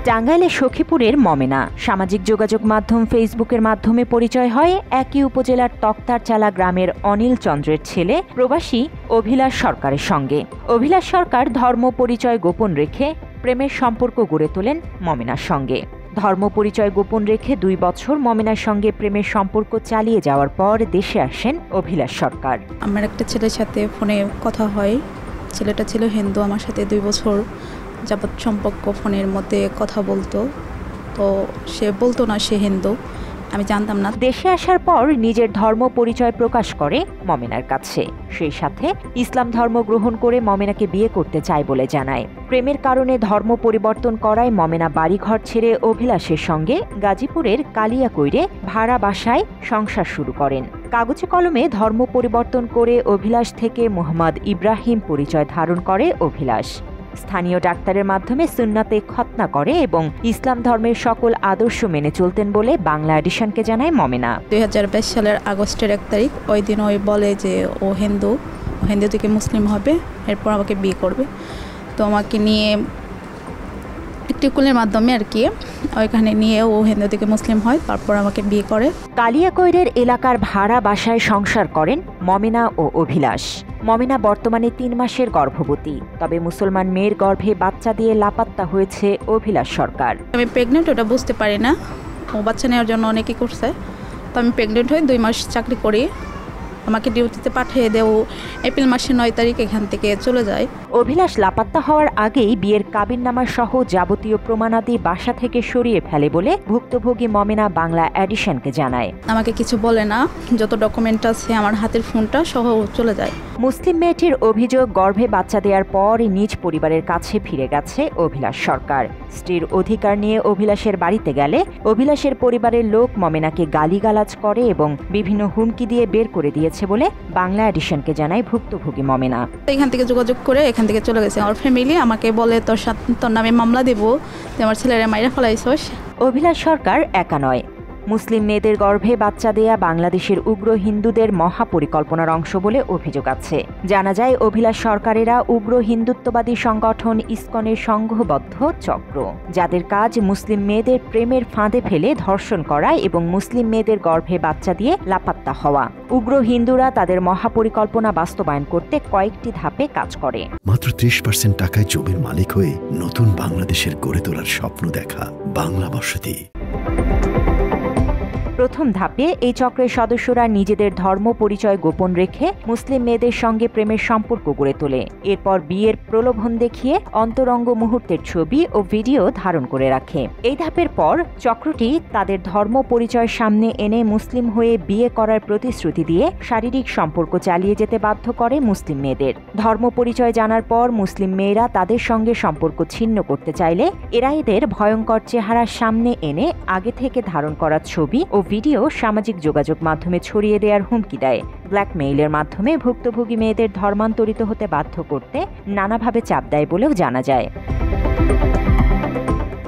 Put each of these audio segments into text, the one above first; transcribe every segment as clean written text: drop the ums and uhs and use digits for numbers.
টাঙ্গাইলের সখীপুরের মমেনা সামাজিক যোগাযোগ মাধ্যম ফেসবুকের মাধ্যমে পরিচয় হয় একই উপজেলার তক্তারচালা গ্রামের অনিল চন্দ্রের ছেলে প্রবাসী অভিলাষ সরকারের সঙ্গে। অভিলাষ সরকার ধর্ম পরিচয় গোপন রেখে প্রেমের সম্পর্ক গড়ে তোলেন মমেনার সঙ্গে। ধর্ম পরিচয় গোপন রেখে 2 বছর মমেনার সঙ্গে প্রেমের সম্পর্ক চালিয়ে যাওয়ার পর দেশে আসেন অভিলাষ সরকার। আমার একটা ছেলের সাথে ফোনে কথা হয়। ছেলেটা ছিল হিন্দু, আমার সাথে 2 বছর যাবৎ সম্পর্ক ফোনের মধ্যে কথা বলতো। তো সে বলতো না সে হিন্দু, আমি জানতাম না। দেশে আসার পর নিজের ধর্ম পরিচয় প্রকাশ করে মমেনার কাছে। সেই সাথে ইসলাম ধর্ম গ্রহণ করে মমেনাকে বিয়ে করতে চায় বলে জানায়। প্রেমের কারণে ধর্ম পরিবর্তন করায় মমেনা বাড়িঘর ছেড়ে অভিলাষের সঙ্গে গাজীপুরের কালিয়াকৈরে ভাড়া বাসায় সংসার শুরু করেন। কাগজে কলমে ধর্ম পরিবর্তন করে অভিলাষ থেকে মোহাম্মদ ইব্রাহিম পরিচয় ধারণ করে অভিলাষ। স্থানীয় ডাক্তারের মাধ্যমে সুন্নাতে খতনা করে এবং ইসলাম ধর্মের সকল আদর্শ মেনে চলতেন বলে বাংলা এডিশনকে জানায় মমেনা। 2022 সালের আগস্টের 1 তারিখ ওই দিন ওই বলে যে ও হিন্দু থেকে মুসলিম হবে, এরপর আমাকে বিয়ে করবে। তো আমাকে নিয়ে একটি কুলের মাধ্যমে আর কি ওইখানে নিয়ে ও হিন্দু থেকে মুসলিম হয়, তারপর আমাকে বিয়ে করে। কালিয়াকৈরের এলাকার ভাড়া বাসায় সংসার করেন মমেনা ও অভিলাষ। মমেনা বর্তমানে 3 মাসের গর্ভবতী। তবে মুসলমান মেয়ের গর্ভে বাচ্চা দিয়ে লাপাত্তা হয়েছে অভিলাষ সরকার। আমি প্রেগনেন্ট, ওটা বুঝতে পারি না। ও বাচ্চা নেওয়ার জন্য অনেকেই করছে। তো আমি প্রেগনেন্ট হয়ে 2 মাস চাকরি করি। আমাকে ডিউটিতে পাঠিয়ে দেও এপ্রিল মাসের 9 তারিখ এখান থেকে চলে যায়। অভিলাষ লাপাত্তা হওয়ার আগেই বিয়ের কাবিননামা সহ যাবতীয় প্রমাণাদি বাসা থেকে সরিয়ে ফেলে বলে ভুক্তভোগী মমেনা বাংলা এডিশনকে জানায়। আমাকে কিছু বলে না, যত ডকুমেন্ট আছে আমার হাতের ফোনটা সহ চলে যায়। মুসলিম মেয়েটির অভিযোগ, গর্ভে বাচ্চা দেওয়ার পর নিজ পরিবারের কাছে ফিরে গেছে অভিলাষ সরকার। স্ত্রীর অধিকার নিয়ে অভিলাষের বাড়িতে গেলে অভিলাষের পরিবারের লোক মমেনাকে গালিগালাজ করে এবং বিভিন্ন হুমকি দিয়ে বের করে দিয়েছে বলে বাংলা এডিশনকে জানায় ভুক্তভোগী মমেনা। এখান থেকে যোগাযোগ করে এখান থেকে চলে গেছে। আমার ফ্যামিলি আমাকে বলে তোর নামে মামলা দেব, তুই আমার ছেলেরা মাইরা ফেলাইছস। অভিলাষ সরকার একা নয়। মুসলিম মেয়েদের গর্ভে বাচ্চা দেয়া বাংলাদেশের উগ্র হিন্দুদের মহাপরিকল্পনার অংশ বলে অভিযোগ আছে। জানা যায় অভিলাষ সরকারেরা উগ্র হিন্দুত্ববাদী সংগঠন ইসকনের সংঘবদ্ধ চক্র, যাদের কাজ মুসলিম মেয়েদের প্রেমের ফাঁদে ফেলে ধর্ষণ করা এবং মুসলিম মেয়েদের গর্ভে বাচ্চা দিয়ে লাপাত্তা হওয়া। উগ্র হিন্দুরা তাদের মহাপরিকল্পনা বাস্তবায়ন করতে কয়েকটি ধাপে কাজ করে। মাত্র 30% টাকায় জমির মালিক হয়ে নতুন বাংলাদেশের গড়ে তোলার স্বপ্ন দেখা বাংলা বসতি। প্রথম ধাপে এই চক্রের সদস্যরা নিজেদের ধর্ম পরিচয় গোপন রেখে মুসলিম মেয়েদের সঙ্গে প্রেমের সম্পর্ক গড়ে তোলে। এরপর বিয়ের প্রলোভন দেখিয়ে অন্তরঙ্গ মুহূর্তের ছবি ও ভিডিও ধারণ করে রাখে। এই ধাপের পর চক্রটি তাদের ধর্ম পরিচয় সামনে এনে মুসলিম হয়ে বিয়ে করার প্রতিশ্রুতি দিয়ে শারীরিক সম্পর্ক চালিয়ে যেতে বাধ্য করে মুসলিম মেয়েদের। ধর্ম পরিচয় জানার পর মুসলিম মেয়েরা তাদের সঙ্গে সম্পর্ক ছিন্ন করতে চাইলে এরা এদের ভয়ঙ্কর চেহারার সামনে এনে আগে থেকে ধারণ করা ছবি ও ভিডিও সামাজিক যোগাযোগ মাধ্যমে ছড়িয়ে দেওয়ার হুমকি দেয়। ব্ল্যাকমেইলের মাধ্যমে ভুক্তভোগী মেয়েদের ধর্মান্তরিত হতে বাধ্য করতে নানাভাবে চাপ দেয় বলেও জানা যায়।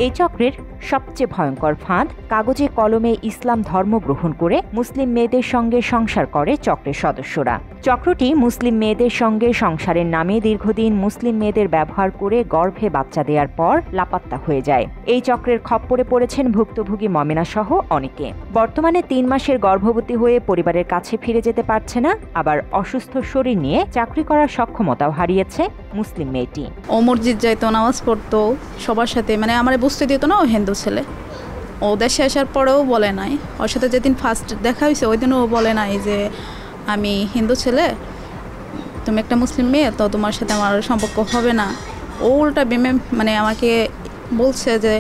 এই চক্রের সবচেয়ে ভয়ঙ্কর ফাঁদ, কাগজে কলমে ইসলাম ধর্ম গ্রহণ করে মুসলিম মেয়েদের সঙ্গে সংসার করে চক্রের সদস্যরা। চক্রটি মুসলিম মেয়েদের সঙ্গে সংসারের নামে দীর্ঘদিন মুসলিম মেয়েদের ব্যবহার করে গর্ভে বাচ্চা দেওয়ার পর লাপাত্তা হয়ে যায়। এই চক্রের খপ্পরে পড়েছেন ভুক্তভোগী মমেনা সহ অনেকে। বর্তমানে 3 মাসের গর্ভবতী হয়ে পরিবারের কাছে ফিরে যেতে পারছে না, আবার অসুস্থ শরীর নিয়ে চাকরি করার সক্ষমতাও হারিয়েছে মুসলিম মেয়েটি। ও মসজিদ যাইতো, নামাজ পড়তো সবার সাথে, মানে আমার বুঝতে দিত না ও হিন্দু ছেলে। ও দেশে আসার পরেও বলে নাই, ওর সাথে যেদিন ফার্স্ট দেখা হয়েছে ওই দিনও বলে নাই যে আমি হিন্দু ছেলে, তুমি একটা মুসলিম মেয়ে, তো তোমার সাথে আমার সম্পর্ক হবে না। ও উল্টা মানে আমাকে বলছে যে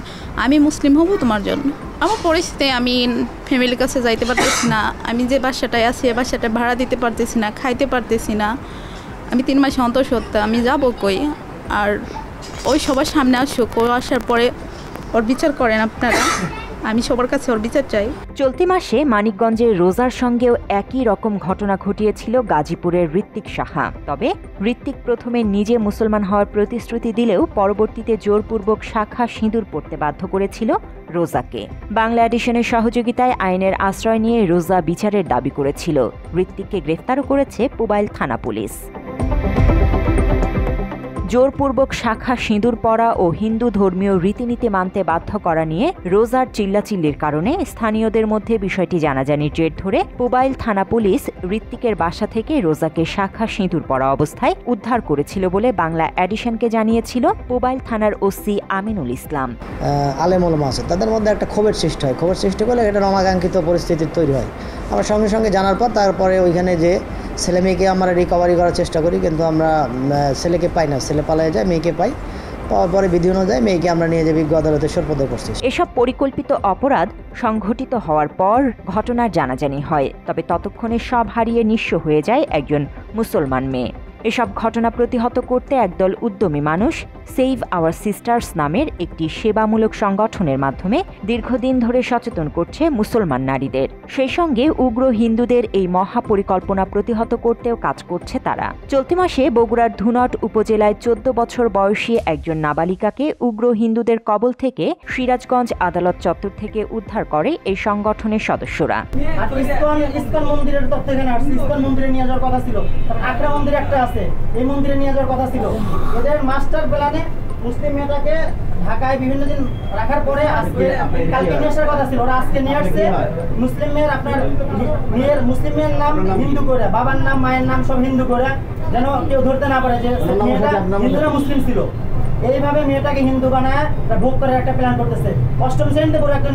আমি মুসলিম হব তোমার জন্য। আমার পরিস্থিতি, আমি ফ্যামিলির কাছে যাইতে পারতেছি না, আমি যে বাসাটায় আছি এ বাসাটা ভাড়া দিতে পারতেছি না, খাইতে পারতেছি না। আমি 3 মাসে অন্তঃসত্ত্বা, আমি যাবো কই? আর ওই সবার সামনে আসুক, ও আসার পরে ওর বিচার করেন আপনারা, আমি সবার কাছে ওর বিচার চাই। চলতি মাসে মানিকগঞ্জের রোজার সঙ্গেও একই রকম ঘটনা ঘটিয়েছিল গাজীপুরের ঋত্বিক সাহা। তবে ঋত্বিক প্রথমে নিজে মুসলমান হওয়ার প্রতিশ্রুতি দিলেও পরবর্তীতে জোরপূর্বক শাখা সিঁদুর পরতে বাধ্য করেছিল রোজাকে। বাংলা এডিশনের সহযোগিতায় আইনের আশ্রয় নিয়ে রোজা বিচারের দাবি করেছিল। ঋত্বিককে গ্রেফতারও করেছে পুবাইল থানা পুলিশ। জোরপূর্বক শাখা সিঁদুর পরা ও হিন্দু ধর্মীয় রীতিনীতি মানতে বাধ্য করা নিয়ে রোজার চিল্লাচিল্লির কারণে স্থানীয়দের মধ্যে বিষয়টি জানাজানির জের ধরে পুবাইল থানা পুলিশ ঋত্বিকের বাসা থেকে রোজাকে শাখা সিঁদুর পরা অবস্থায় উদ্ধার করেছিল বলে বাংলা এডিশনকে জানিয়েছিল পুবাইল থানার ওসি আমিনুল ইসলাম। আলেম ওলামা আছে, তাদের মধ্যে একটা ক্ষোভের সৃষ্টি হয়। ক্ষোভের সৃষ্টি করলে এটা অনাকাঙ্ক্ষিত পরিস্থিতির তৈরি হয়। আমরা সঙ্গে সঙ্গে জানার পর তারপরে ওইখানে যে ছেলে মেয়েকে আমরা রিকভারি করার চেষ্টা করি, কিন্তু আমরা ছেলেকে পাই না। ছেলে পালায় যায়, মেয়েকে পাই। পাওয়ার পরে বিধি অনুযায়ী মেয়েকে আমরা নিয়ে যে বিজ্ঞ আদালতে সোপর্দ করছি। এসব পরিকল্পিত অপরাধ সংঘটিত হওয়ার পর ঘটনার জানাজানি হয়, তবে ততক্ষণে সব হারিয়ে নিঃস্ব হয়ে যায় একজন মুসলমান মেয়ে। এসব ঘটনা প্রতিহত করতে একদল উদ্যমী মানুষ সেভ আওয়ার সিস্টার্স নামের একটি সেবামূলক সংগঠনের মাধ্যমে দীর্ঘদিন ধরে সচেতন করছে মুসলমান নারীদের। সেই সঙ্গে উগ্র হিন্দুদের এই মহাপরিকল্পনা প্রতিহত করতেও কাজ করছে তারা। চলতি মাসে বগুড়ার ধুনট উপজেলায় 14 বছর বয়সী একজন নাবালিকাকে উগ্র হিন্দুদের কবল থেকে সিরাজগঞ্জ আদালত চত্বর থেকে উদ্ধার করে এই সংগঠনের সদস্যরা। ইসকন মন্দিরের তথ্য এখানে আসছে। ইসকন মন্দিরে নিয়ে যাওয়ার কথা ছিল, আকরা মন্দির একটা আছে, এই মন্দিরে নিয়ে যাওয়ার কথা ছিল। এদের মাস্টার প্ল্যানে মুসলিম মেয়েটাকে ঢাকায় বিভিন্ন দিন রাখার পরে আজকে কালকে নিয়ে আসার কথা ছিল। ওরা আজকে নিয়ে আসছে। মুসলিম মেয়ের আপনার মুসলিম মেয়ের নাম হিন্দু করে, বাবার নাম মায়ের নাম সব হিন্দু করে, যেন কেউ ধরতে না পারে যে মেয়েটা হিন্দুরা মুসলিম ছিল। এইভাবে মেয়েটাকে হিন্দু বানায় ভোগ করার একটা প্ল্যান করতেছে। অষ্টম শ্রেণীতে পড়ে একটা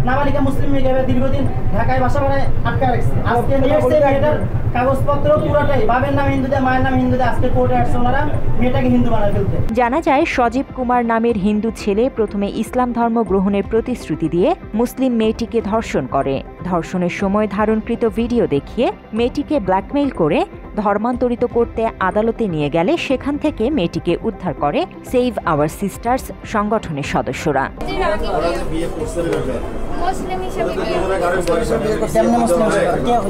নাবালিকা মুসলিম মেয়েকে দীর্ঘদিন ঢাকায় বাসা বাড়ায় আটকা রাখছে। আজকে নিয়ে আসছে মেয়েটার কাগজপত্র পুরোটাই বাবার নাম হিন্দু দেয়, মায়ের নাম হিন্দু দেয়। আজকে কোর্টে আসছে ওনারা মেয়েটাকে হিন্দু বানায় ফেলতে। জানা যায় সজীব কুমার নামের হিন্দু ছেলে প্রথমে ইসলাম ধর্ম গ্রহণের প্রতিশ্রুতি দিয়ে মুসলিম মেয়েটিকে ধর্ষণ করে। ধর্ষণের সময় ধারণকৃত ভিডিও দেখিয়ে মেয়েটিকে ব্ল্যাকমেইল করে ধর্মান্তরিত করতে আদালতে নিয়ে গেলে সেখান থেকে মেয়েটিকে উদ্ধার করে সেভ আওয়ার সিস্টার্স সংগঠনের সদস্যরা। মুসলিম হিসেবে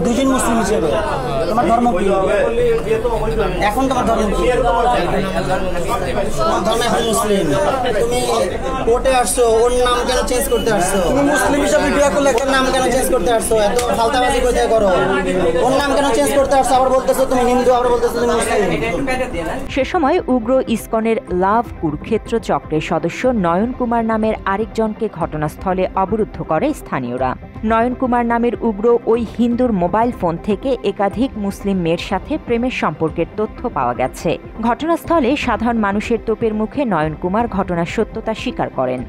দুজন মুসলিম হিসেবে তোমার ধর্ম কি? এখন তোমার ধর্ম কি? ধর্ম এখন মুসলিম। তুমি কোর্টে আসছো, ওর নাম কেন চেঞ্জ করতে আসছো? তুমি মুসলিম হিসেবে বিয়ে করলে ওর নাম কেন চেঞ্জ করতে আসছো? এত ফালতাবাজি কোথায় করো? ওর নাম কেন চেঞ্জ করতে আসছো? আবার বলতেছো তুমি হিন্দু, আবার বলতেছো তুমি মুসলিম। সে সময় উগ্র ইসকনের লাভ কুরুক্ষেত্র চক্রের সদস্য নয়ন কুমার নামের আরেকজনকে ঘটনাস্থলে অবরুদ্ধ করে স্থানীয়রা। নয়ন কুমার নামের উগ্র ওই হিন্দুর মোবাইল ফোন থেকে একাধিক মুসলিম মেয়ের সাথে প্রেমের সম্পর্কের তথ্য পাওয়া গেছে। ঘটনাস্থলে সাধারণ মানুষের তোপের মুখে নয়ন কুমার ঘটনার সত্যতা স্বীকার করেন।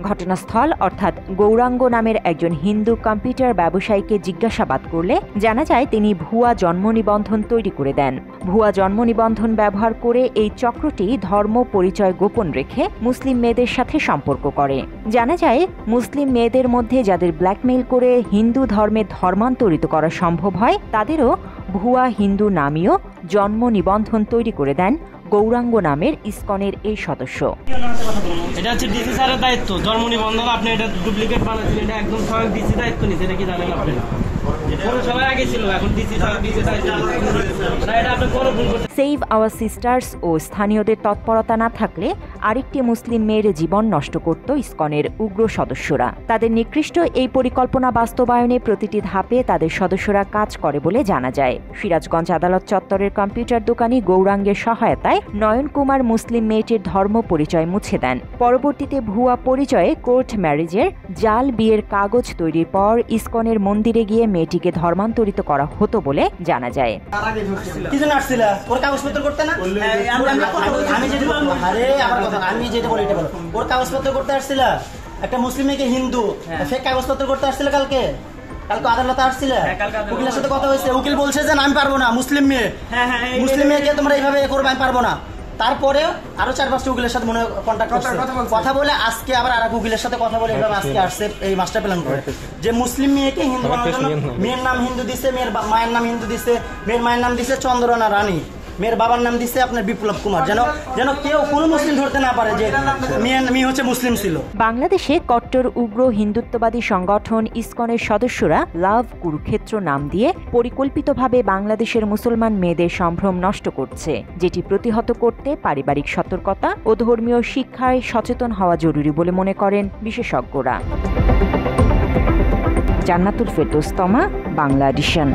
ঘটনাস্থল অর্থাৎ গৌরাঙ্গ নামের একজন হিন্দু কম্পিউটার ব্যবসায়ীকে জিজ্ঞাসাবাদ করলে জানা যায় তিনি ভুয়া জন্ম নিবন্ধন তৈরি করে দেন। ভুয়া জন্ম নিবন্ধন ব্যবহার করে এই চক্রটি ধর্ম পরিচয় গোপন রেখে মুসলিম মেয়েদের সাথে সম্পর্ক করে। জানা যায় মুসলিম মেয়েদের মধ্যে যাদের ব্ল্যাকমেইল করে হিন্দু ধর্মে ধর্মান্তরিত করা সম্ভব হয় তাদেরও ভুয়া হিন্দু নামীয় জন্ম নিবন্ধন তৈরি করে দেন গৌরাঙ্গ নামের ইসকনের এই সদস্য। এটা হচ্ছে ডিসি স্যারের দায়িত্ব। জন্ম নিবন্ধন আপনি এটা ডুপ্লিকেট বানাচ্ছেন, এটা একদম স্বয়ং ডিসি দায়িত্ব নিচ্ছে। এটা কি জানেন আপনি? সেভ আওয়ার সিস্টার্স ও স্থানীয়দের তৎপরতা না থাকলে আরেকটি মুসলিম মেয়ের জীবন নষ্ট করত ইসকনের উগ্র সদস্যরা। তাদের নিকৃষ্ট এই পরিকল্পনা বাস্তবায়নে প্রতিটি ধাপে তাদের সদস্যরা কাজ করে বলে জানা যায়। সিরাজগঞ্জ আদালত চত্বরের কম্পিউটার দোকানি গৌরাঙ্গের সহায়তায় নয়ন কুমার মুসলিম মেয়েটির ধর্ম পরিচয় মুছে দেন। পরবর্তীতে ভুয়া পরিচয়ে কোর্ট ম্যারেজের জাল বিয়ের কাগজ তৈরির পর ইসকনের মন্দিরে গিয়ে মেয়েটিকে ধর্মান্তরিত করা হতো বলে জানা যায়। একটা মুসলিম মেয়েকে হিন্দু ফেক কাগজপত্র করতে আসছিল। কালকে আদালতে আসছিল, উকিলের সাথে কথা হয়েছে। উকিল বলছে যে আমি পারবো না, মুসলিম মেয়েকে তোমরা এইভাবে করবে, আমি পারবো না। তারপরে আরো 4-5টা উকিলের সাথে মনে কন্ট্যাক্ট করছে, কথা বলে আজকে আবার আরেক উকিলের সাথে কথা বলে এভাবে আজকে আসছে এই মাস্টার প্ল্যান করে যে মুসলিম মেয়েকে হিন্দু বানানোর জন্য মেয়ের নাম হিন্দু দিচ্ছে, মেয়ের মায়ের নাম হিন্দু দিচ্ছে, মেয়ের মায়ের নাম দিচ্ছে চন্দ্রনা রানী, মেয়ের বাবার নাম দিচ্ছে আপনার বিপ্লব কুমার, যেন কেউ কোনো মুসলিম ধরতে না পারে যে মেয়ে হচ্ছে মুসলিম ছিল। বাংলাদেশে কট্টর উগ্র হিন্দুত্ববাদী সংগঠন ইসকনের সদস্যরা লাভ কুরুক্ষেত্র নাম দিয়ে পরিকল্পিতভাবে বাংলাদেশের মুসলমান মেয়েদের সম্ভ্রম নষ্ট করছে, যেটি প্রতিহত করতে পারিবারিক সতর্কতা ও ধর্মীয় শিক্ষায় সচেতন হওয়া জরুরি বলে মনে করেন বিশেষজ্ঞরা। জান্নাতুল ফেরদৌস তমা, বাংলা এডিশন।